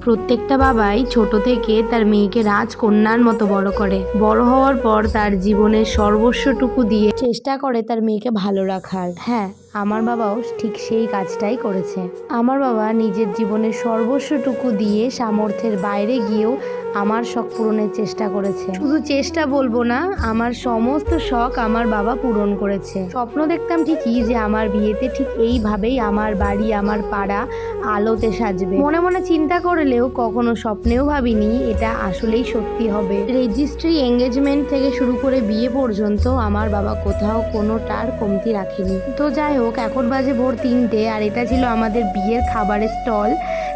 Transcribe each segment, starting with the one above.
প্রত্যেকটা বাবাই ছোট থেকে তার মেয়েকে রাজকন্যার মতো বড় করে। বড় হওয়ার পর তার জীবনের সর্বস্বটুকু দিয়ে চেষ্টা করে তার মেয়েকে ভালো রাখার। হ্যাঁ, আমার বাবাও ঠিক সেই কাজটাই করেছে। আমার বাবা নিজের জীবনের সর্বস্বটুকু দিয়ে সামর্থ্যের বাইরে গিয়েও আমার শখ পূরণের চেষ্টা করেছে। শুধু চেষ্টা বলবো না, আমার সমস্ত শখ আমার বাবা পূরণ করেছে। স্বপ্ন দেখতাম ঠিকই যে আমার বিয়েতে ঠিক এইভাবেই আমার বাড়ি, আমার পাড়া আলোতে সাজবে। মনে মনে চিন্তা করলেও কখনো স্বপ্নেও ভাবিনি এটা আসলেই সত্যি হবে। রেজিস্ট্রি, এঙ্গেজমেন্ট থেকে শুরু করে বিয়ে পর্যন্ত আমার বাবা কোথাও কোনোটার কমতি রাখেনি। তো যাই হোক, এখন বাজে ভোর 3টে আর এটা ছিল আমাদের বিয়ের খাবারের স্টল।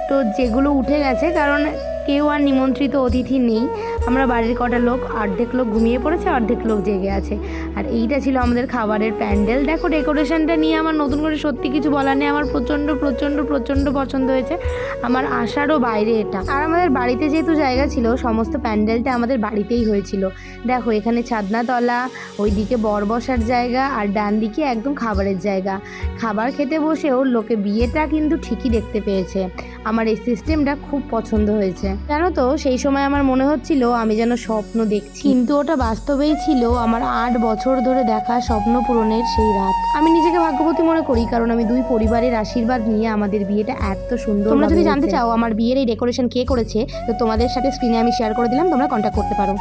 তো যেগুলো উঠে গেছে কারণ কেউ আর নিমন্ত্রিত অতিথি নেই। আমরা বাড়ির কটা লোক, অর্ধেক লোক ঘুমিয়ে পড়েছে, অর্ধেক লোক জেগে আছে। আর এইটা ছিল আমাদের খাবারের প্যান্ডেল। দেখো, ডেকোরেশনটা নিয়ে আমার নতুন করে সত্যি কিছু বলার নেই। আমার প্রচণ্ড প্রচণ্ড প্রচণ্ড পছন্দ হয়েছে, আমার আশারও বাইরে এটা। আর আমাদের বাড়িতে যেহেতু জায়গা ছিল, সমস্ত প্যান্ডেলটা আমাদের বাড়িতেই হয়েছিল। দেখো, এখানে ছাদনাতলা, ওইদিকে বর বসার জায়গা, আর ডান দিকে একদম খাবারের জায়গা। খাবার খেতে বসেও লোকে বিয়েটা কিন্তু ঠিকই দেখতে পেয়েছে। আমার এই সিস্টেমটা খুব পছন্দ হয়েছে। জানো তো, সেই সময় আমার মনে হচ্ছিল আমি যেন স্বপ্ন দেখছি, কিন্তু ওটা বাস্তবেই ছিল আমার 8 বছর ধরে দেখা স্বপ্ন পূরণের সেই রাত। আমি নিজেকে ভাগ্যবতী মনে করি, কারণ আমি দুই পরিবারের আশীর্বাদ নিয়ে আমাদের বিয়েটা এত সুন্দর। তোমরা যদি জানতে চাও আমার বিয়ের এই ডেকোরেশন কে করেছে, তো তোমাদের সাথে স্ক্রিনে আমি শেয়ার করে দিলাম, তোমরা কন্ট্যাক্ট করতে পারো।